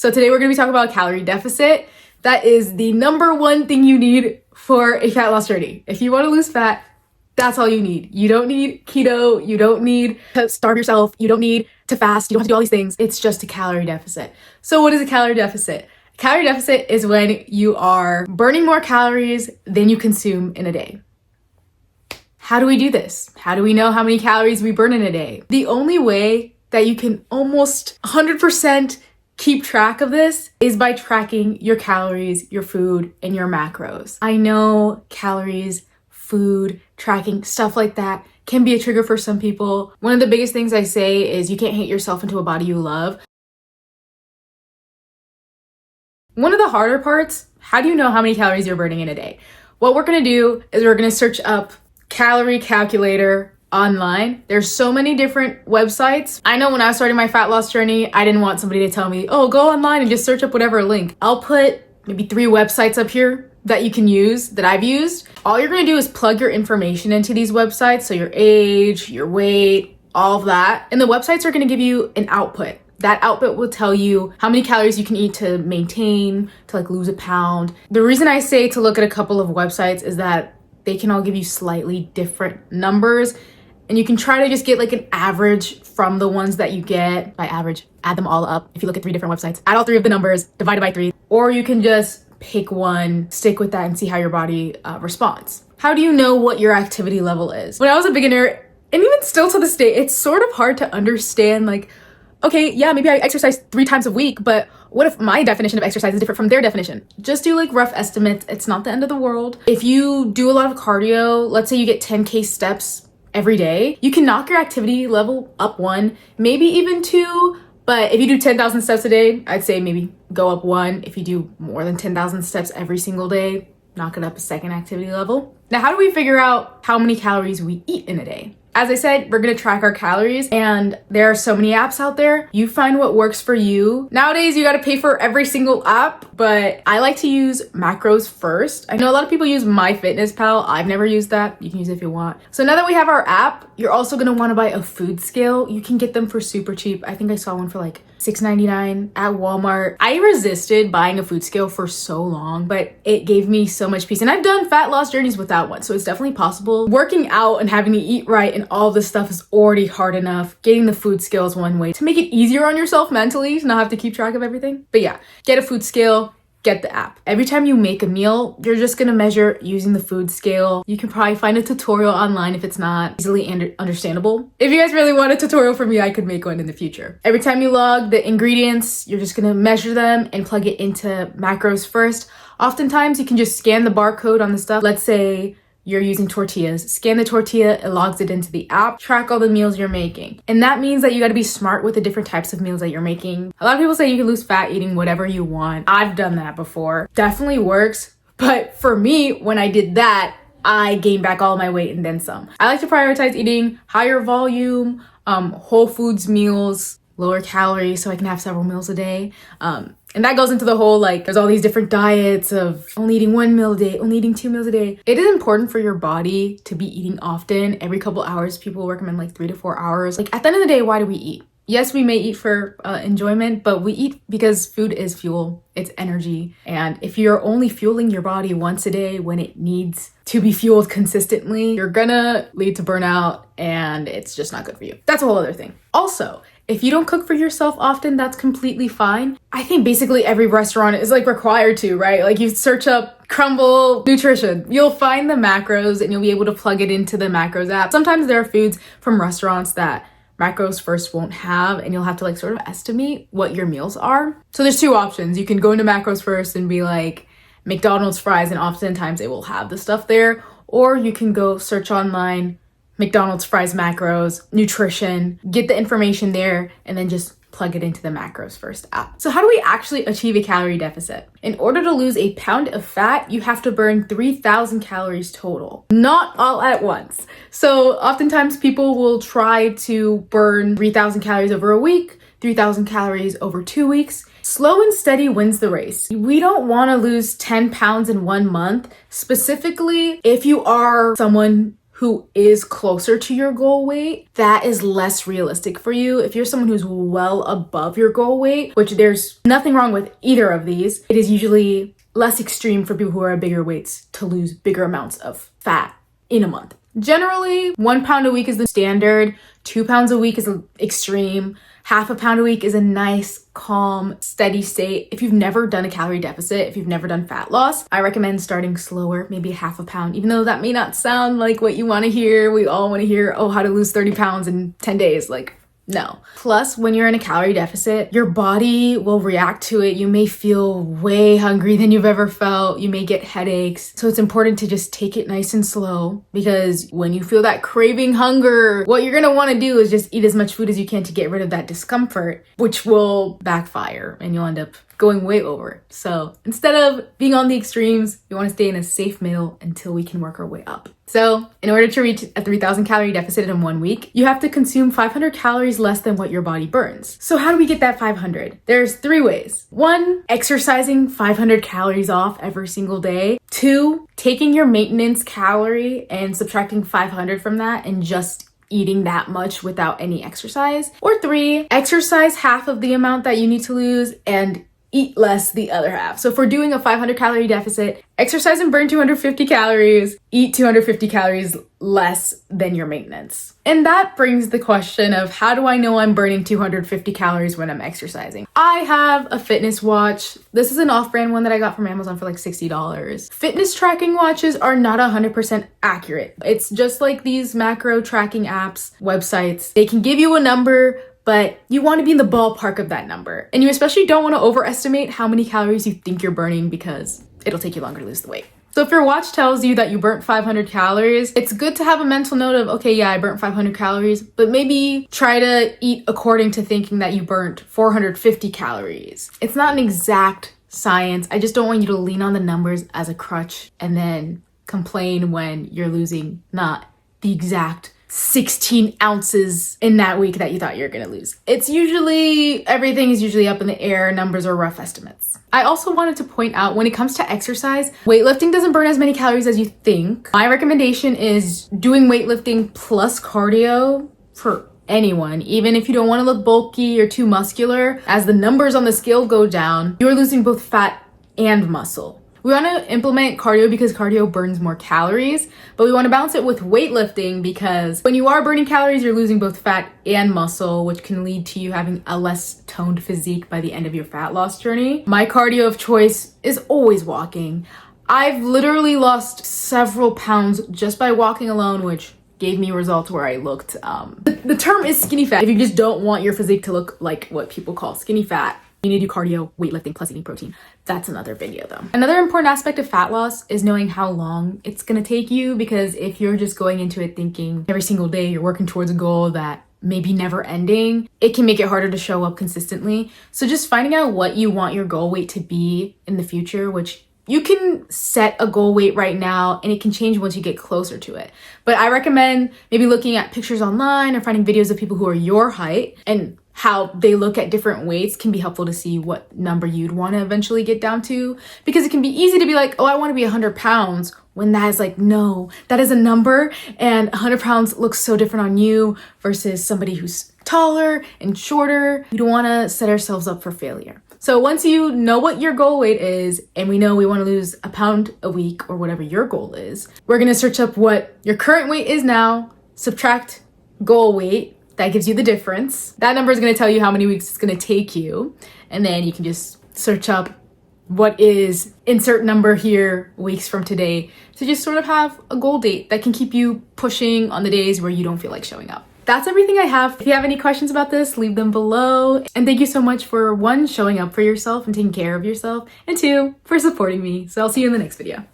So today we're gonna be talking about calorie deficit. That is the number one thing you need for a fat loss journey. If you wanna lose fat, that's all you need. You don't need keto, you don't need to starve yourself, you don't need to fast, you don't have to do all these things. It's just a calorie deficit. So what is a calorie deficit? A calorie deficit is when you are burning more calories than you consume in a day. How do we do this? How do we know how many calories we burn in a day? The only way that you can almost 100% keep track of this is by tracking your calories, your food, and your macros. I know calories, food, tracking, stuff like that can be a trigger for some people. One of the biggest things I say is you can't hate yourself into a body you love. One of the harder parts, how do you know how many calories you're burning in a day? What we're gonna do is we're gonna search up calorie calculator online. There's so many different websites. I know when I was starting my fat loss journey, I didn't want somebody to tell me, oh, go online and just search up whatever link. I'll put maybe 3 websites up here that you can use, that I've used. All you're gonna do is plug your information into these websites. So your age, your weight, all of that. And the websites are gonna give you an output. That output will tell you how many calories you can eat to maintain, to like lose a pound. The reason I say to look at a couple of websites is that they can all give you slightly different numbers, and you can try to just get like an average from the ones that you get. By average, add them all up. If you look at 3 different websites, add all 3 of the numbers, divide it by 3, or you can just pick one, stick with that, and see how your body responds. How do you know what your activity level is? When I was a beginner, and even still to this day, it's sort of hard to understand, like, okay, yeah, maybe I exercise 3 times a week, but what if my definition of exercise is different from their definition? Just do like rough estimates. It's not the end of the world. If you do a lot of cardio, let's say you get 10K steps every day, you can knock your activity level up 1, maybe even 2. But if you do 10,000 steps a day, I'd say maybe go up 1. If you do more than 10,000 steps every single day, knock it up a 2nd activity level. Now, how do we figure out how many calories we eat in a day? As I said, we're gonna track our calories, and there are so many apps out there. You find what works for you. Nowadays, you gotta pay for every single app, but I like to use macros first. I know a lot of people use MyFitnessPal. I've never used that. You can use it if you want. So now that we have our app, you're also gonna wanna buy a food scale. You can get them for super cheap. I think I saw one for like $6.99 at Walmart. I resisted buying a food scale for so long, but it gave me so much peace. And I've done fat loss journeys without one, so it's definitely possible. Working out and having to eat right and all this stuff is already hard enough. Getting the food scale is one way to make it easier on yourself mentally, to not have to keep track of everything. But yeah, get a food scale, get the app. Every time you make a meal, you're just gonna measure using the food scale. You can probably find a tutorial online if it's not easily understandable. If you guys really want a tutorial from me, I could make one in the future. Every time you log the ingredients, you're just gonna measure them and plug it into macros first. Oftentimes you can just scan the barcode on the stuff. Let's say you're using tortillas. Scan the tortilla, it logs it into the app, track all the meals you're making. And that means that you gotta be smart with the different types of meals that you're making. A lot of people say you can lose fat eating whatever you want. I've done that before. Definitely works. But for me, when I did that, I gained back all my weight and then some. I like to prioritize eating higher volume, whole foods meals, lower calories, so I can have several meals a day. And that goes into the whole, like, there's all these different diets of only eating 1 meal a day, only eating 2 meals a day. It is important for your body to be eating often. Every couple hours, people recommend like 3 to 4 hours. Like, at the end of the day, why do we eat? Yes, we may eat for enjoyment, but we eat because food is fuel. It's energy. And if you're only fueling your body once a day when it needs to be fueled consistently, you're gonna lead to burnout, and it's just not good for you. That's a whole other thing. Also, if you don't cook for yourself often, that's completely fine. I think basically every restaurant is like required to, right? Like, you search up Crumble Nutrition, you'll find the macros and you'll be able to plug it into the macros app. Sometimes there are foods from restaurants that macros first won't have, and you'll have to like sort of estimate what your meals are. So there's 2 options. You can go into macros first and be like McDonald's fries, and oftentimes it will have the stuff there. Or you can go search online, McDonald's fries macros, nutrition, get the information there, and then just plug it into the macros first app. So how do we actually achieve a calorie deficit? In order to lose a pound of fat, you have to burn 3,000 calories total, not all at once. So oftentimes people will try to burn 3,000 calories over a week, 3,000 calories over 2 weeks. Slow and steady wins the race. We don't want to lose 10 pounds in 1 month, specifically if you are someone who is closer to your goal weight, that is less realistic for you. If you're someone who's well above your goal weight, which there's nothing wrong with either of these, it is usually less extreme for people who are at bigger weights to lose bigger amounts of fat in a month. Generally, 1 pound a week is the standard, 2 pounds a week is extreme, half a pound a week is a nice, calm, steady state. If you've never done a calorie deficit, if you've never done fat loss, I recommend starting slower, maybe half a pound, even though that may not sound like what you want to hear. We all want to hear, oh, how to lose 30 pounds in 10 days. Like, no. Plus, when you're in a calorie deficit, your body will react to it. You may feel way hungry than you've ever felt. You may get headaches. So it's important to just take it nice and slow, because when you feel that craving hunger, what you're gonna wanna do is just eat as much food as you can to get rid of that discomfort, which will backfire and you'll end up going way over. So instead of being on the extremes, you want to stay in a safe middle until we can work our way up. So in order to reach a 3,000 calorie deficit in 1 week, you have to consume 500 calories less than what your body burns. So how do we get that 500? There's 3 ways. 1, exercising 500 calories off every single day. 2, taking your maintenance calorie and subtracting 500 from that and just eating that much without any exercise. Or 3, exercise half of the amount that you need to lose and eat less the other half. So if we're doing a 500 calorie deficit, exercise and burn 250 calories, eat 250 calories less than your maintenance. And that brings the question of, how do I know I'm burning 250 calories when I'm exercising? I have a fitness watch. This is an off-brand one that I got from Amazon for like $60. Fitness tracking watches are not 100% accurate. It's just like these macro tracking apps, websites. They can give you a number, but you want to be in the ballpark of that number. And you especially don't want to overestimate how many calories you think you're burning, because it'll take you longer to lose the weight. So if your watch tells you that you burnt 500 calories, it's good to have a mental note of, okay, yeah, I burnt 500 calories, but maybe try to eat according to thinking that you burnt 450 calories. It's not an exact science. I just don't want you to lean on the numbers as a crutch and then complain when you're losing not the exact 16 ounces in that week that you thought you were gonna lose. Everything is usually up in the air. Numbers are rough estimates. I also wanted to point out, when it comes to exercise, weightlifting doesn't burn as many calories as you think. My recommendation is doing weightlifting plus cardio for anyone. Even if you don't want to look bulky or too muscular, as the numbers on the scale go down, you're losing both fat and muscle. We want to implement cardio because cardio burns more calories, but we want to balance it with weightlifting, because when you are burning calories, you're losing both fat and muscle, which can lead to you having a less toned physique by the end of your fat loss journey. My cardio of choice is always walking. I've literally lost several pounds just by walking alone, which gave me results where I looked, the term is skinny fat. If you just don't want your physique to look like what people call skinny fat, you need to do cardio, weightlifting, plus eating protein. That's another video though. Another important aspect of fat loss is knowing how long it's gonna take you, because if you're just going into it thinking every single day you're working towards a goal that may be never ending, it can make it harder to show up consistently. So just finding out what you want your goal weight to be in the future, which you can set a goal weight right now and it can change once you get closer to it. But I recommend maybe looking at pictures online or finding videos of people who are your height, and how they look at different weights can be helpful to see what number you'd want to eventually get down to. Because it can be easy to be like, oh, I want to be 100 pounds, when that is like, no, that is a number, and 100 pounds looks so different on you versus somebody who's taller and shorter. We don't want to set ourselves up for failure. So once you know what your goal weight is, and we know we want to lose a pound a week or whatever your goal is, we're going to search up what your current weight is now, subtract goal weight. That gives you the difference. That number is going to tell you how many weeks it's going to take you. And then you can just search up what is insert number here weeks from today, to just sort of have a goal date that can keep you pushing on the days where you don't feel like showing up. That's everything I have. If you have any questions about this, leave them below. And thank you so much for 1, showing up for yourself and taking care of yourself, and 2, for supporting me. So I'll see you in the next video.